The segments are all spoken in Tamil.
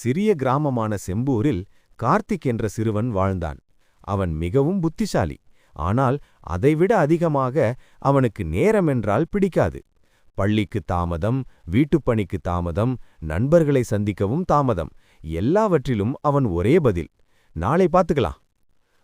சிறிய கிராமமான செம்பூரில் கார்த்திக் என்ற சிறுவன் வாழ்ந்தான். அவன் மிகவும் புத்திசாலி. ஆனால் அதைவிட அதிகமாக அவனுக்கு நேரமென்றால் பிடிக்காது. பள்ளிக்கு தாமதம், வீட்டுப்பணிக்கு தாமதம், நண்பர்களை சந்திக்கவும் தாமதம். எல்லாவற்றிலும் அவன் ஒரே பதில்: நாளை பார்த்துக்கலாம்.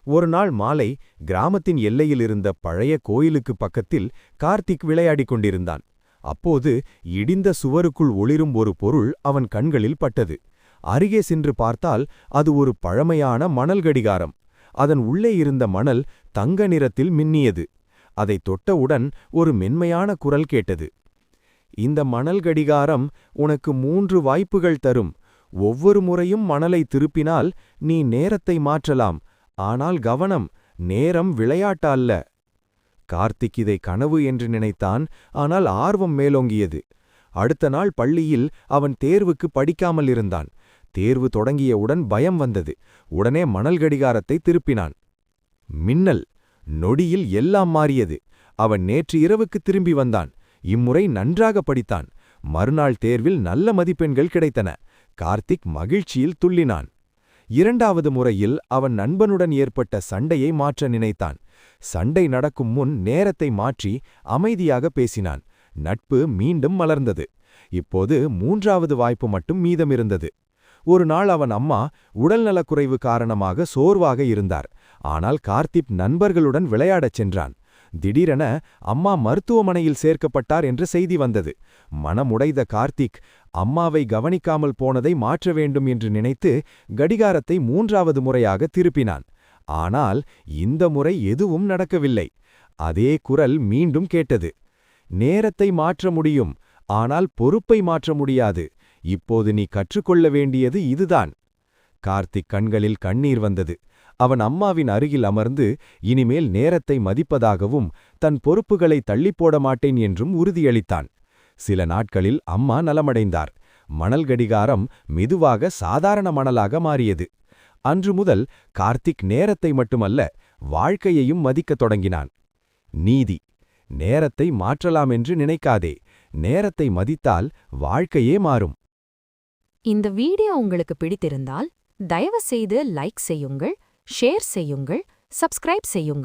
ஒரு நாள் மாலை கிராமத்தின் எல்லையில் இருந்த பழைய கோயிலுக்கு பக்கத்தில் கார்த்திக் விளையாடிக் கொண்டிருந்தான். அப்போது இடிந்த சுவருக்குள் ஒளிரும் ஒரு பொருள் அவன் கண்களில் பட்டது. அருகே சென்று பார்த்தால் அது ஒரு பழமையான மணல் கடிகாரம். அதன் உள்ளே இருந்த மணல் தங்க நிறத்தில் மின்னியது. அதை தொட்டவுடன் ஒரு மென்மையான குரல் கேட்டது: இந்த மணல் கடிகாரம் உனக்கு 3 வாய்ப்புகள் தரும். ஒவ்வொரு முறையும் மணலை திருப்பினால் நீ நேரத்தை மாற்றலாம். ஆனால் கவனம், நேரம் விளையாட்டு அல்ல. கார்த்திக் இதை கனவு என்று நினைத்தான். ஆனால் ஆர்வம் மேலோங்கியது. அடுத்த நாள் பள்ளியில் அவன் தேர்வுக்கு படிக்காமல் இருந்தான். தேர்வு தொடங்கியவுடன் பயம் வந்தது. உடனே மணல் கடிகாரத்தை திருப்பினான். மின்னல்! நொடியில் எல்லாம் மாறியது. அவன் நேற்று இரவுக்கு திரும்பி வந்தான். இம்முறை நன்றாக படித்தான். மறுநாள் தேர்வில் நல்ல மதிப்பெண்கள் கிடைத்தன. கார்த்திக் மகிழ்ச்சியில் துள்ளினான். 2வது முறையில் அவன் நண்பனுடன் ஏற்பட்ட சண்டையை மாற்ற நினைத்தான். சண்டை நடக்கும் முன் நேரத்தை மாற்றி அமைதியாக பேசினான். நட்பு மீண்டும் மலர்ந்தது. இப்போது 3வது வாய்ப்பு மட்டும் மீதமிருந்தது. ஒரு நாள் அவன் அம்மா உடல்நலக்குறைவு காரணமாக சோர்வாக இருந்தார். ஆனால் கார்த்திக் நண்பர்களுடன் விளையாடச் சென்றான். திடீரென அம்மா மருத்துவமனையில் சேர்க்கப்பட்டார் என்ற செய்தி வந்தது. மனமுடைந்த கார்த்திக் அம்மாவை கவனிக்காமல் போனதை மாற்ற வேண்டும் என்று நினைத்து கடிகாரத்தை 3வது முறையாக திருப்பினான். ஆனால் இந்த முறை எதுவும் நடக்கவில்லை. அதே குரல் மீண்டும் கேட்டது: நேரத்தை மாற்ற முடியும், ஆனால் பொறுப்பை மாற்ற முடியாது. இப்போது நீ கற்றுக்கொள்ள வேண்டியது இதுதான். கார்த்திக் கண்களில் கண்ணீர் வந்தது. அவன் அம்மாவின் அருகில் அமர்ந்து இனிமேல் நேரத்தை மதிப்பதாகவும் தன் பொறுப்புகளை தள்ளிப்போட மாட்டேன் என்றும் உறுதியளித்தான். சில நாட்களில் அம்மா நலமடைந்தார். மணல் கடிகாரம் மெதுவாக சாதாரண மணலாக மாறியது. அன்று முதல் கார்த்திக் நேரத்தை மட்டுமல்ல, வாழ்க்கையையும் மதிக்கத் தொடங்கினான். நீதி: நேரத்தை மாற்றலாம் என்று நினைக்காதே. நேரத்தை மதித்தால் வாழ்க்கையே மாறும். இந்த வீடியோ உங்களுக்கு பிடித்திருந்தால் தயவு செய்து லைக் செய்யுங்கள், ஷேர் செய்யுங்கள், சப்ஸ்கிரைப் செய்யுங்கள்.